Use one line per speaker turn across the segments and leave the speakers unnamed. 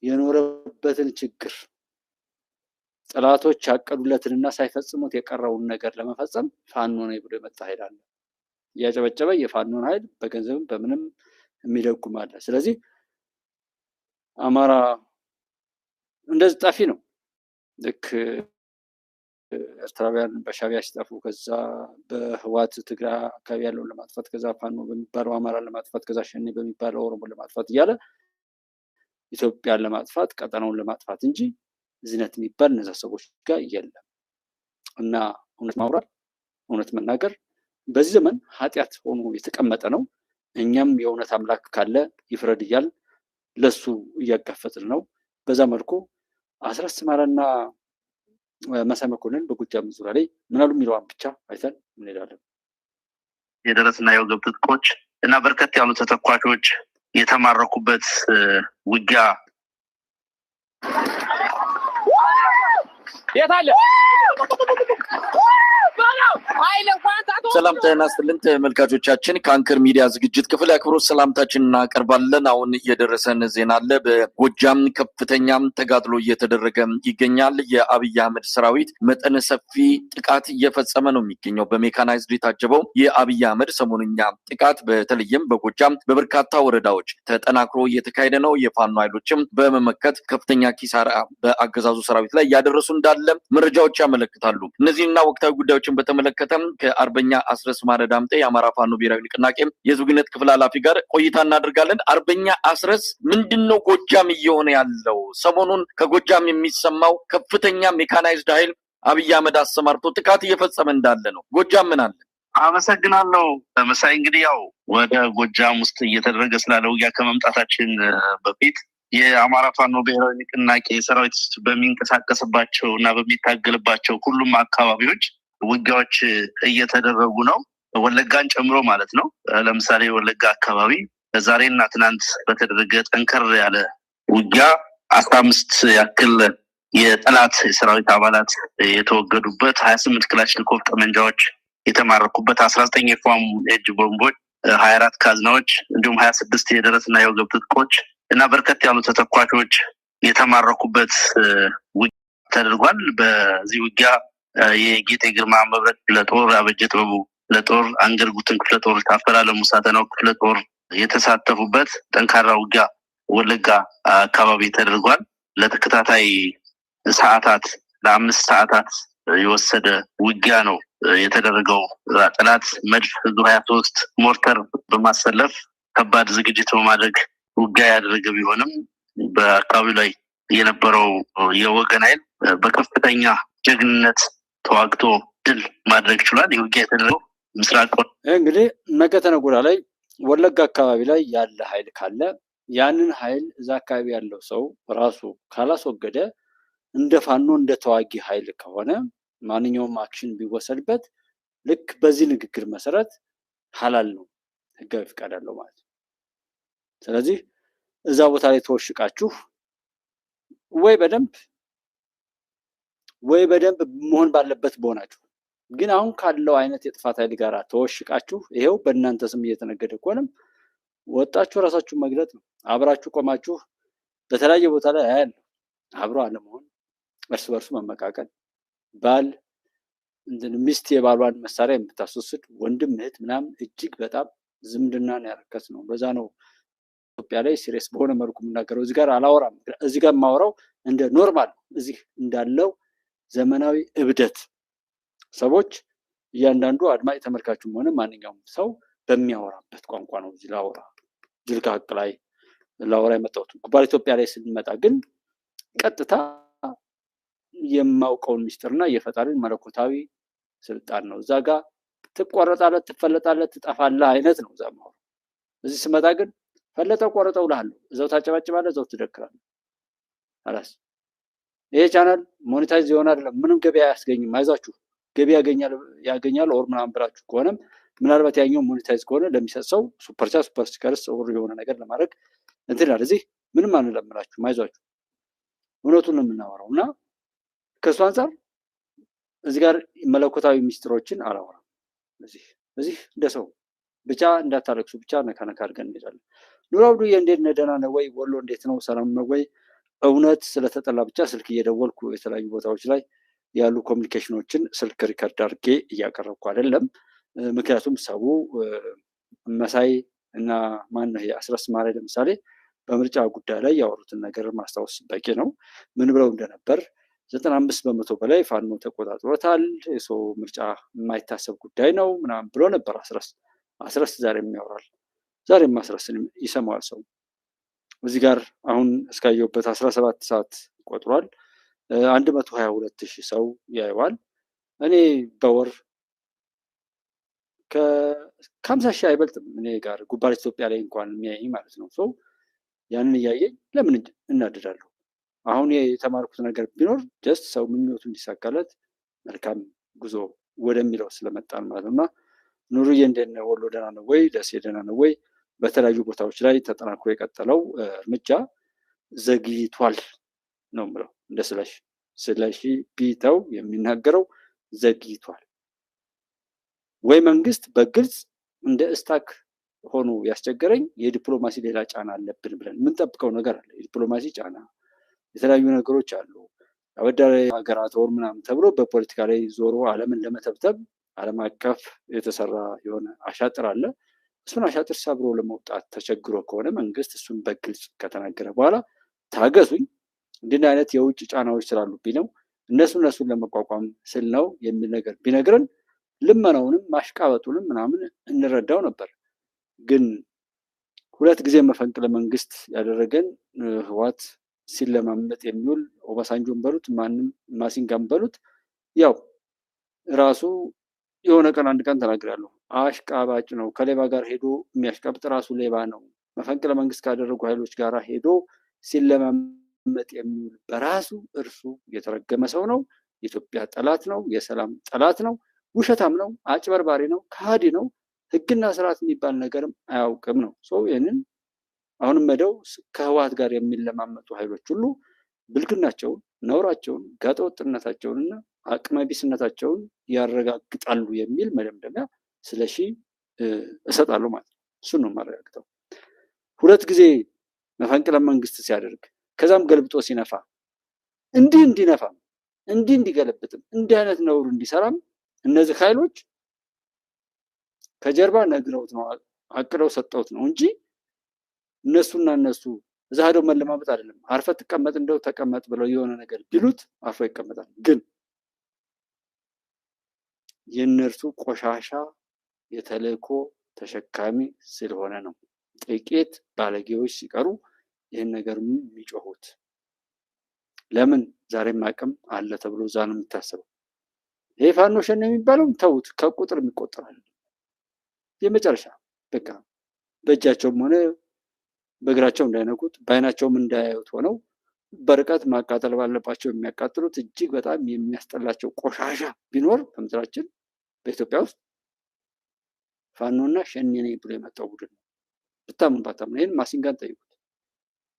የኖረበትን ችግር ጠላቶች ያቀዱለትንና ሳይፈጽሙት የቀረውን ነገር ለመፈጸም ፋኖ ነው ብሎ የመጣ ኃይል አለ። እያጨበጨበ የፋኖን ኃይል በገንዘብም በምንም የሚደጉም አለ። ስለዚህ አማራ እንደዚህ ጠፊ ነው። ልክ ኤርትራውያን በሻቢያ ሲጠፉ ከዛ በህዋት ትግራይ አካባቢ ያለውን ለማጥፋት ከዛ ፋኖ በሚባለው አማራን ለማጥፋት ከዛ ሸኔ በሚባለው ኦሮሞ ለማጥፋት እያለ ኢትዮጵያን ለማጥፋት ቀጠናውን ለማጥፋት እንጂ ዝነት የሚባል እነዛ ሰዎች ጋር የለም። እና እውነት ማውራት እውነት መናገር በዚህ ዘመን ኃጢአት ሆኖ የተቀመጠ ነው። እኛም የእውነት አምላክ ካለ ይፍረድ እያል ለሱ እያጋፈጥን ነው። በዛ መልኩ አስረስ ማረና መሳይ መኮንን በጎጃም ዙሪያ ላይ ምናሉ የሚለዋን ብቻ አይተን እንሄዳለን።
የደረስና የወገብ ትጥቆች እና በርከት ያሉ ተተኳሾች የተማረኩበት ውጊያ
የታለ?
ሰላም ጤና ይስጥልን ተመልካቾቻችን፣ ከአንከር ሚዲያ ዝግጅት ክፍል አክብሮት ሰላምታችንን እናቀርባለን። አሁን የደረሰን ዜና አለ። በጎጃም ከፍተኛም ተጋድሎ እየተደረገ ይገኛል። የአብይ አህመድ ሰራዊት መጠነ ሰፊ ጥቃት እየፈጸመ ነው የሚገኘው። በሜካናይዝድ የታጀበው የአብይ አህመድ ሰሞንኛ ጥቃት በተለይም በጎጃም በበርካታ ወረዳዎች ተጠናክሮ እየተካሄደ ነው። የፋኖ ኃይሎችም በመመከት ከፍተኛ ኪሳራ በአገዛዙ ሰራዊት ላይ እያደረሱ እንዳለ መረጃዎች ያመለክታሉ። እነዚህና ወቅታዊ ጉዳዮችን በተመለከተ ከአርበኛ አስረስ ማረ ዳምጤ የአማራ ፋኖ ብሔራዊ ንቅናቄ የህዝብ ግንኙነት ክፍል ኃላፊ ጋር ቆይታ እናደርጋለን። አርበኛ አስረስ፣ ምንድነው ጎጃም እየሆነ ያለው? ሰሞኑን ከጎጃም የሚሰማው ከፍተኛ ሜካናይዝድ ኃይል አብይ አህመድ አሰማርቶ ጥቃት እየፈጸመ እንዳለ ነው። ጎጃም ምን አለ?
አመሰግናለሁ መሳይ። እንግዲህ ያው ወደ ጎጃም ውስጥ እየተደረገ ስላለ ውጊያ ከመምጣታችን በፊት የአማራ ፋኖ ብሔራዊ ንቅናቄ ሰራዊት በሚንቀሳቀስባቸው እና በሚታገልባቸው ሁሉም አካባቢዎች ውጊያዎች እየተደረጉ ነው። ወለጋን ጨምሮ ማለት ነው። ለምሳሌ ወለጋ አካባቢ ዛሬና ትናንት በተደረገ ጠንከር ያለ ውጊያ 15 ያክል የጠላት የሰራዊት አባላት የተወገዱበት፣ 28 ክላሽንኮቭ ጠመንጃዎች የተማረኩበት፣ 19 የፏም የእጅ ቦምቦች፣ 24 ካዝናዎች እንዲሁም 26 የደረስና የወገብ ትጥቆች እና በርከት ያሉ ተተኳሾች የተማረኩበት ውጊያ ተደርጓል። በዚህ ውጊያ የጌጤ ግርማ መብረቅ ክፍለ ጦር፣ አበጀ ጥበቡ ክፍለ ጦር፣ አንገር ጉትን ክፍለ ጦር፣ ታፈራ ለሙሳ ተናው ክፍለ ጦር የተሳተፉበት ጠንካራ ውጊያ ወለጋ አካባቢ ተደርጓል። ለተከታታይ ሰዓታት ለ5 ሰዓታት የወሰደ ውጊያ ነው የተደረገው። ጠላት መድፍ ዙ 23 ሞርተር በማሰለፍ ከባድ ዝግጅት በማድረግ ውጊያ ያደረገ ቢሆንም በአካባቢው ላይ የነበረው የወገን ኃይል በከፍተኛ ጀግንነት ተዋግቶ ድል ማድረግ ችሏል። የውጊያ የተደረገው ምስራቅ
እንግዲህ ነገ ተነገ ወዲያ ላይ ወለጋ አካባቢ ላይ ያለ ኃይል ካለ ያንን ኃይል እዛ አካባቢ ያለው ሰው ራሱ ካላስወገደ እንደ ፋኖ እንደ ተዋጊ ኃይል ከሆነ ማንኛውም አክሽን ቢወሰድበት ልክ በዚህ ንግግር መሰረት ሐላል ነው፣ ህጋዊ ፍቃድ አለው ማለት ነው። ስለዚህ እዛ ቦታ ላይ ተወሽቃችሁ ወይ በደንብ መሆን ባለበት በሆናችሁ፣ ግን አሁን ካለው አይነት የጥፋት ኃይል ጋር ተወሽቃችሁ ይሄው በእናንተ ስም እየተነገደ ከሆነም ወጣችሁ ራሳችሁን መግለጥ ነው። አብራችሁ ቆማችሁ በተለያየ ቦታ ላይ አያለ አብሮ አለመሆን፣ እርስ በርሱ መመቃቀል፣ ባል ሚስት የባሏን መሳሪያ የምታስወስድ ወንድም እህት ምናምን እጅግ በጣም ዝምድናን ያረከስ ነው። በዛ ነው ኢትዮጵያ ላይ ሲሪየስ በሆነ መልኩ የምናገረው። እዚህ ጋር አላወራም። እዚህ ጋር የማወራው እንደ ኖርማል እዚህ እንዳለው ዘመናዊ እብደት ሰዎች እያንዳንዱ አድማጭ ተመልካቹም ሆነ ማንኛውም ሰው በሚያወራበት ቋንቋ ነው እዚህ ላወራ ጅልጋ ሀቅ ላይ ላወራ የመጣሁት። ጉባኤ ኢትዮጵያ ላይ ስንመጣ ግን ቀጥታ የማውቀውን ሚስጥርና የፈጣሪን መለኮታዊ ስልጣን ነው። እዛ ጋር ትቆረጣለህ፣ ትፈለጣለህ፣ ትጠፋለህ አይነት ነው እዛ ማወራው። እዚህ ስመጣ ግን ፈለጠው ቆረጠው እልሃለሁ። እዛው ታጨባጭባለህ፣ እዛው ትደክራለህ። አላስ ይሄ ቻናል ሞኔታይዝ ይሆናል፣ ምንም ገበያ አያስገኝም። አይዟችሁ ገበያ ያገኛል ኦር ምናምን ብላችሁ ከሆነም ምናልባት ያኛው ሞኔታይዝ ከሆነ ለሚሰጥ ሰው ሱፐር ስቲከርስ ኦር የሆነ ነገር ለማድረግ እንትን አለ። እዚህ ምንም አንለምላችሁም፣ አይዟችሁ እውነቱን ነው የምናወራው። እና ከእሱ አንጻር እዚህ ጋር መለኮታዊ ሚስጥሮችን አላወራም። እዚህ እንደ ሰው ብቻ እንዳታለቅሱ ብቻ ነካ ነካ አድርገን እንሄዳለን። ኑሮ አብዱዬ እንዴት ነህ? ደህና ነህ ወይ? ወሎ እንዴት ነው? ሰላም ነው ወይ? እውነት ስለተጠላ ብቻ ስልክ እየደወልኩ የተለያዩ ቦታዎች ላይ ያሉ ኮሚኒኬሽኖችን ስልክ ሪከርድ አድርጌ እያቀረብኩ አይደለም። ምክንያቱም ሰው መሳይ እና ማን ነው አስረስ ማረ ለምሳሌ በምርጫ ጉዳይ ላይ ያወሩትን ነገር ማስታወስ በቂ ነው። ምን ብለው እንደነበር 95% በላይ ፋኖ ተቆጣጥሮታል፣ የሰው ምርጫ የማይታሰብ ጉዳይ ነው ምናምን ብሎ ነበር አስረስ ዛሬም ያወራል። ዛሬም አስረስን ይሰማዋል ሰው። እዚህ ጋር አሁን እስካየሁበት 17 ሰዓት ቆጥሯል። 122,000 ሰው ያየዋል። እኔ በወር ከ50,000 አይበልጥም እኔ ጋር ጉባኤ ኢትዮጵያ ላይ እንኳን የሚያየኝ ማለት ነው። ሰው ያንን እያየኝ ለምን እናድዳለሁ? አሁን የተማርኩት ነገር ቢኖር ጀስት ሰው ምኞቱ እንዲሳካለት መልካም ጉዞ ወደሚለው ስለመጣን ማለት ነውና ኑሩዬ እንደነ ወሎ ደህና ነው ወይ? ደሴ ደህና ነው ወይ? በተለያዩ ቦታዎች ላይ ተጠናክሮ የቀጠለው እርምጃ ዘግይቷል ነው የምለው። እንደ ስለሺ ቢተው የሚናገረው ዘግይቷል ወይ መንግስት በግልጽ እንደ እስታክ ሆኖ ያስቸገረኝ የዲፕሎማሲ ሌላ ጫና አለብን ብለን የምንጠብቀው ነገር አለ። የዲፕሎማሲ ጫና የተለያዩ ነገሮች አሉ። አበዳሪ ሀገራት ወር ምናምን ተብሎ በፖለቲካ ላይ ዞሮ ዓለምን ለመተብተብ ዓለም አቀፍ የተሰራ የሆነ አሻጥር አለ። እሱን አሻጥር ሰብሮ ለመውጣት ተቸግሮ ከሆነ መንግስት እሱን በግልጽ ከተናገረ በኋላ ታገሱኝ እንዲህ አይነት የውጭ ጫናዎች ስላሉብኝ ነው እነሱን ለመቋቋም ስል ነው የሚል ነገር ቢነግረን ልመናውንም ማሽቃበጡንም ምናምን እንረዳው ነበር። ግን ሁለት ጊዜ መፈንቅለ መንግስት ያደረገን ህዋት ሲለማመጥ የሚውል ኦባሳንጆን በሉት ማንም ማሲንጋን በሉት ያው ራሱ የሆነ ቀን አንድ ቀን ተናግራለሁ። አሽቃባጭ ነው። ከሌባ ጋር ሄዶ የሚያሽቃብጥ ራሱ ሌባ ነው። መፈንቅለ መንግስት ካደረጉ ኃይሎች ጋር ሄዶ ሲለማመጥ የሚውል በራሱ እርሱ የተረገመ ሰው ነው። የኢትዮጵያ ጠላት ነው። የሰላም ጠላት ነው። ውሸታም ነው። አጭበርባሪ ነው። ከሃዲ ነው። ህግና ስርዓት የሚባል ነገርም አያውቅም ነው። ይህንን አሁንም መደው ከህወሓት ጋር የሚለማመጡ ኃይሎች ሁሉ ብልግናቸውን፣ ነውራቸውን፣ ጋጠወጥነታቸውንና አቅመቢስነታቸውን ያረጋግጣሉ የሚል መደምደሚያ ስለሺ እሰጣለሁ ማለት ነው። እሱን ነው የማረጋግጠው። ሁለት ጊዜ መፈንቅለ መንግስት ሲያደርግ ከዛም ገልብጦ ሲነፋ እንዲነፋም እንዲገለብጥም እንዲህ አይነት ነውር እንዲሰራም እነዚህ ኃይሎች ከጀርባ ነግረውት ነው አቅደው ሰጠውት ነው እንጂ እነሱ እዛ ሄደው መለማመጥ አይደለም። አርፈ ተቀመጥ እንደው ተቀመጥ ብለው የሆነ ነገር ቢሉት አርፎ ይቀመጣል። ግን የነርሱ ቆሻሻ የተለኮ ተሸካሚ ስለሆነ ነው ጥቂት ባለጌዎች ሲቀሩ ይህን ነገር የሚጮሁት። ለምን ዛሬም አቅም አለ ተብሎ እዛ ነው የሚታሰበው። ይሄ ፋኖ ሸኔ የሚባለው ተውት፣ ከቁጥር የሚቆጠር አይደለም። የመጨረሻ በቃ በእጃቸውም ሆነ በእግራቸው እንዳይነኩት በአይናቸውም እንዳያዩት ሆነው በርቀት ማቃጠል ባለባቸው የሚያቃጥሉት እጅግ በጣም የሚያስጠላቸው ቆሻሻ ቢኖር በምድራችን በኢትዮጵያ ውስጥ ፋኖና ሸኔ ነኝ ብሎ የመጣው ቡድን ነው። ብታምን ባታምን ይህን ማሲንጋን ጠይቁት።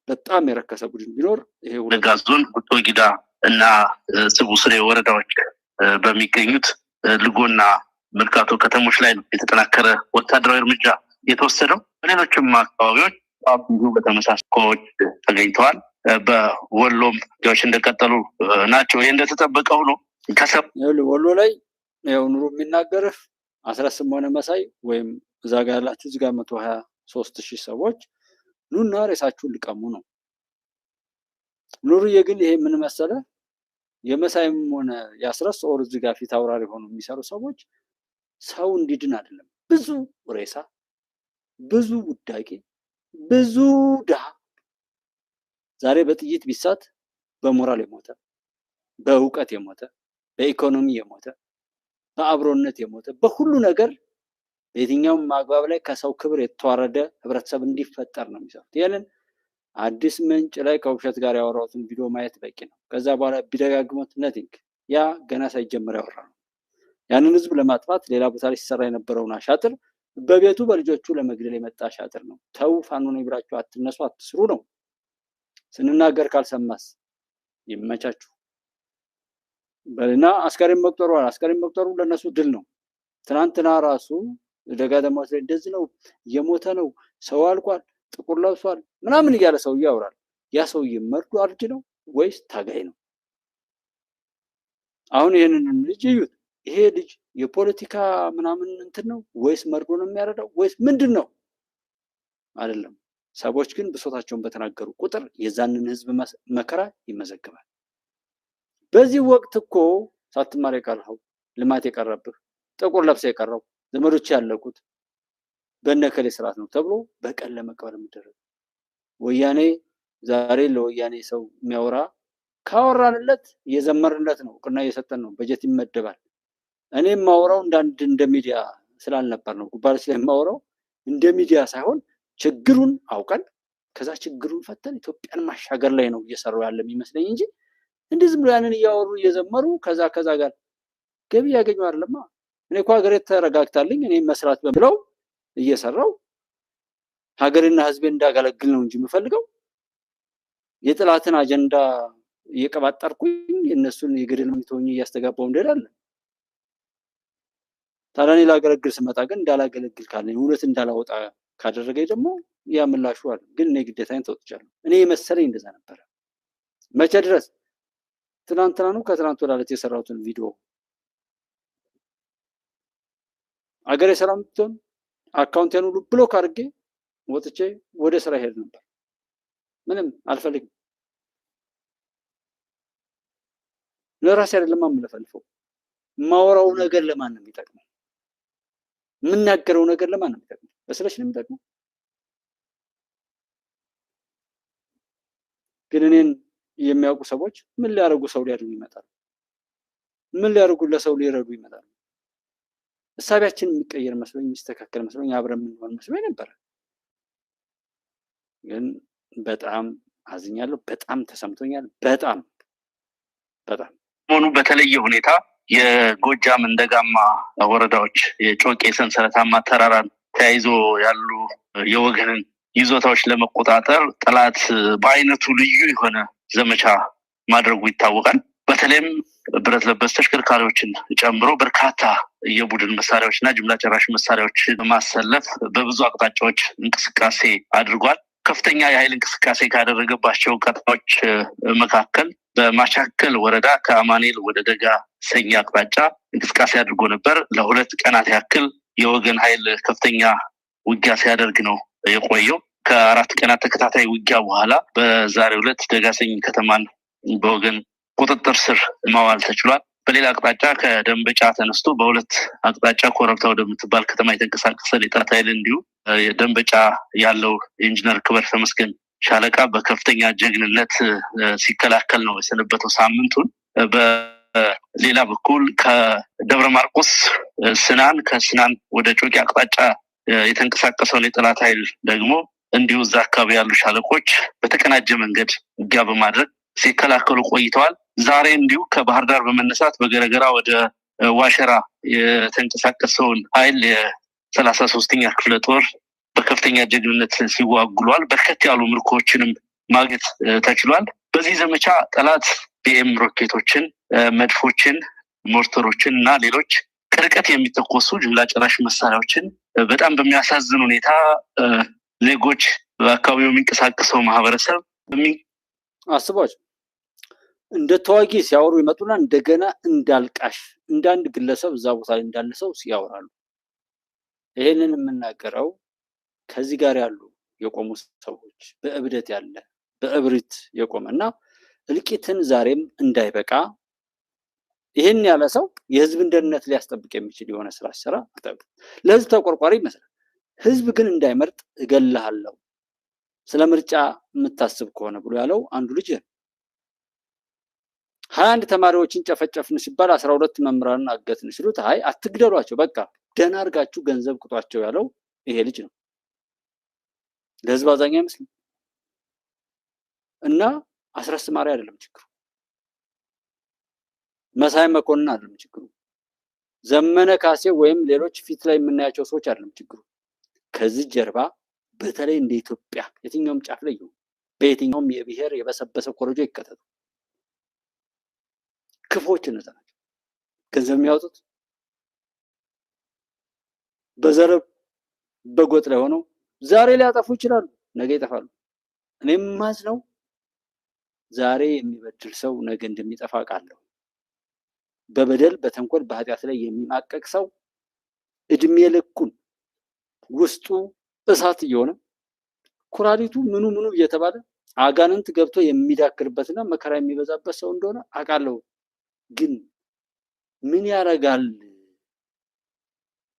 በጣም የረከሰ ቡድን ቢኖር ይሄ
ጋዞን ቁጦ ጊዳ እና ስቡ ስሬ ወረዳዎች በሚገኙት ልጎና መርካቶ ከተሞች ላይ ነው የተጠናከረ ወታደራዊ እርምጃ የተወሰደው። በሌሎችም አካባቢዎች አብዙ በተመሳሳዮች ተገኝተዋል። በወሎም ጆች እንደቀጠሉ ናቸው። ይሄ እንደተጠበቀው ነው።
ወሎ ላይ ያው ኑሩ የሚናገርህ 18 ሆነ መሳይ ወይም እዛ ጋር ያላችሁ እዚህ ጋር 123,000 ሰዎች ኑና ሬሳችሁን ልቀሙ ነው። ኑሩዬ ግን ይሄ ምን መሰለ የመሳይም ሆነ ያስረስ ኦር እዚህ ጋር ፊት አውራሪ ሆኖ የሚሰሩ ሰዎች ሰው እንዲድን አይደለም። ብዙ ሬሳ፣ ብዙ ውዳቂ፣ ብዙ ድሃ ዛሬ በጥይት ቢሳት በሞራል የሞተ በእውቀት የሞተ በኢኮኖሚ የሞተ በአብሮነት የሞተ በሁሉ ነገር በየትኛውም ማግባብ ላይ ከሰው ክብር የተዋረደ ህብረተሰብ እንዲፈጠር ነው የሚሰሩት። ይሄንን አዲስ ምንጭ ላይ ከውሸት ጋር ያወራሁትን ቪዲዮ ማየት በቂ ነው። ከዛ በኋላ ቢደጋግሙት ነቲንግ ያ ገና ሳይጀምር ያወራ ነው። ያንን ህዝብ ለማጥፋት ሌላ ቦታ ላይ ሲሰራ የነበረውን አሻጥር በቤቱ በልጆቹ ለመግደል የመጣ አሻጥር ነው። ተው ፋኖ ነው ይብራችሁ፣ አትነሱ፣ አትስሩ ነው። ስንናገር ካልሰማስ ይመቻችሁ በልና አስከሬን መቁጠሩ ለነሱ ድል ነው። ትናንትና ራሱ ደጋደማው ላይ እንደዚህ ነው የሞተ ነው ሰው አልቋል ጥቁር ለብሷል ምናምን እያለ ሰው ያወራል። ያ ሰውዬ መርዶ አርጅ ነው ወይስ ታጋይ ነው? አሁን ይሄንን ልጅ እዩት። ይሄ ልጅ የፖለቲካ ምናምን እንትን ነው ወይስ መርዶ ነው የሚያረዳው ወይስ ምንድነው? አይደለም። ሰዎች ግን ብሶታቸውን በተናገሩ ቁጥር የዛንን ህዝብ መከራ ይመዘግባል። በዚህ ወቅት እኮ ሳትማር የቀረው ልማት የቀረብህ ጥቁር ለብሰ የቀረው ዘመዶች ያለቁት በነከሌ ስርዓት ነው ተብሎ በቀን ለመቀበል የሚደረግ ወያኔ ዛሬ ለወያኔ ሰው የሚያወራ ካወራንለት እየዘመርንለት ነው፣ እውቅና እየሰጠን ነው፣ በጀት ይመደባል። እኔ የማወራው እንደ ሚዲያ ስላልነበር ነው። ጉባኤዎች ላይ የማወራው እንደ ሚዲያ ሳይሆን ችግሩን አውቀን ከዛ ችግሩን ፈተን ኢትዮጵያን ማሻገር ላይ ነው እየሰራው ያለ የሚመስለኝ እንጂ እንደዚህ ብሎ ያንን እያወሩ እየዘመሩ ከዛ ጋር ገቢ ያገኙ አይደለማ። እኔ እኮ ሀገሬ ተረጋግታልኝ እኔ መስራት በምለው እየሰራው ሀገርና ህዝቤን እንዳገለግል ነው እንጂ የምፈልገው የጥላትን አጀንዳ እየቀባጠርኩኝ የነሱን የገደል ምቶኝ እያስተጋባው እንደዳለ ታላኔ ላገለግል ስመጣ ግን እንዳላገለግል ካለኝ እውነት እንዳላወጣ ካደረገኝ ደግሞ ያ ምላሹ አለ። ግን እኔ ግዴታዬን ተወጥቻለሁ። እኔ መሰለኝ እንደዛ ነበር። መቼ ድረስ? ትናንትና ነው ከትናንት ወዲያ ዕለት የሰራሁትን ቪዲዮ አገሬ ሰላም ብትሆን አካውንቴን ሁሉ ብሎክ አድርጌ ወጥቼ ወደ ስራ ሄድ ነበር። ምንም አልፈልግም። ለራሴ አይደለም የምለፈልፈው። ማወራው ነገር ለማን ነው የሚጠቅመው? የምናገረው ነገር ለማን ነው የሚጠቅመው? ለስለሽ ነው የሚጠቅመው? ግን እኔን የሚያውቁ ሰዎች ምን ሊያደርጉ ሰው ሊያድኑ ይመጣሉ? ምን ሊያደርጉ ለሰው ሊረዱ ይመጣሉ? እሳቢያችን የሚቀየር መስሎኝ የሚስተካከል መስሎኝ አብረን የምንሆን መስሎኝ ነበር። ግን በጣም አዝኛለሁ። በጣም ተሰምቶኛል። በጣም
ሆኑ በተለየ ሁኔታ የጎጃም እንደጋማ ወረዳዎች የጮቄ ሰንሰለታማ ተራራን ተያይዞ ያሉ የወገንን ይዞታዎች ለመቆጣጠር ጠላት በአይነቱ ልዩ የሆነ ዘመቻ ማድረጉ ይታወቃል። በተለይም ብረት ለበስ ተሽከርካሪዎችን ጨምሮ በርካታ የቡድን መሳሪያዎችና ጅምላ ጨራሽ መሳሪያዎችን በማሰለፍ በብዙ አቅጣጫዎች እንቅስቃሴ አድርጓል። ከፍተኛ የኃይል እንቅስቃሴ ካደረገባቸው ቀጠናዎች መካከል በማሻከል ወረዳ ከአማኑኤል ወደ ደጋ ሰኛ አቅጣጫ እንቅስቃሴ አድርጎ ነበር። ለሁለት ቀናት ያክል የወገን ኃይል ከፍተኛ ውጊያ ሲያደርግ ነው የቆየው። ከአራት ቀናት ተከታታይ ውጊያ በኋላ በዛሬው ዕለት ደጋሰኝ ከተማን በወገን ቁጥጥር ስር ማዋል ተችሏል። በሌላ አቅጣጫ ከደንበጫ ተነስቶ በሁለት አቅጣጫ ኮረብታ ወደምትባል ከተማ የተንቀሳቀሰ የጠላት ኃይል እንዲሁ ደንበጫ ያለው ኢንጂነር ክበር ተመስገን ሻለቃ በከፍተኛ ጀግንነት ሲከላከል ነው የሰነበተው ሳምንቱን። በሌላ በኩል ከደብረ ማርቆስ ከስናን ወደ ጮቄ አቅጣጫ የተንቀሳቀሰው የጠላት ኃይል ደግሞ እንዲሁ እዛ አካባቢ ያሉ ሻለቆች በተቀናጀ መንገድ ውጊያ በማድረግ ሲከላከሉ ቆይተዋል። ዛሬ እንዲሁ ከባህር ዳር በመነሳት በገረገራ ወደ ዋሸራ የተንቀሳቀሰውን ኃይል የ33ኛ ክፍለ ጦር በከፍተኛ ጀግንነት ሲዋጉሏል። በርከት ያሉ ምርኮችንም ማግኘት ተችሏል። በዚህ ዘመቻ ጠላት ቢኤም ሮኬቶችን፣ መድፎችን፣ ሞርተሮችን እና ሌሎች ከርቀት የሚተኮሱ ጅምላ ጨራሽ መሳሪያዎችን በጣም በሚያሳዝን ሁኔታ ዜጎች በአካባቢው የሚንቀሳቀሰው ማህበረሰብ
አስቧቸው እንደ ተዋጊ ሲያወሩ ይመጡና እንደገና እንዳልቃሽ እንዳንድ ግለሰብ እዛ ቦታ ላይ እንዳለ ሰው ሲያወራሉ። ይሄንን የምናገረው ከዚህ ጋር ያሉ የቆሙ ሰዎች በእብደት ያለ በእብሪት የቆመና እልቂትን ዛሬም እንዳይበቃ ይሄን ያለ ሰው የህዝብን ደህንነት ሊያስጠብቅ የሚችል የሆነ ስራ ሲሰራ ለህዝብ ተቆርቋሪ ይመስላል። ህዝብ ግን እንዳይመርጥ እገልሃለሁ ስለ ምርጫ የምታስብ ከሆነ ብሎ ያለው አንዱ ልጅ 21 ተማሪዎችን ጨፈጨፍን ሲባል 12 መምህራንን አገትን ሲሉት አይ አትግደሏቸው በቃ ደህና አድርጋችሁ ገንዘብ ቅጧቸው ያለው ይሄ ልጅ ነው። ለህዝብ አዛኛ አይመስልም። እና አስረስ ማርያ አይደለም ችግሩ፣ መሳይ መኮንን አይደለም ችግሩ፣ ዘመነ ካሴ ወይም ሌሎች ፊት ላይ የምናያቸው ሰዎች አይደለም ችግሩ። ከዚህ ጀርባ በተለይ እንደ ኢትዮጵያ የትኛውም ጫፍ ላይ በየትኛውም የብሔር የበሰበሰ ኮረጆ ይከተቱ ክፎች እነዛ ናቸው። ገንዘብ የሚያወጡት በዘረብ በጎጥ ላይ ሆነው ዛሬ ሊያጠፉ ይችላሉ፣ ነገ ይጠፋሉ። እኔም ማዝነው ዛሬ የሚበድል ሰው ነገ እንደሚጠፋ ቃለሁ። በበደል በተንኮል በኃጢአት ላይ የሚማቀቅ ሰው እድሜ ልኩን ውስጡ እሳት እየሆነ ኩራሊቱ ምኑ እየተባለ አጋንንት ገብቶ የሚዳክርበትና መከራ የሚበዛበት ሰው እንደሆነ አውቃለሁ። ግን ምን ያደርጋል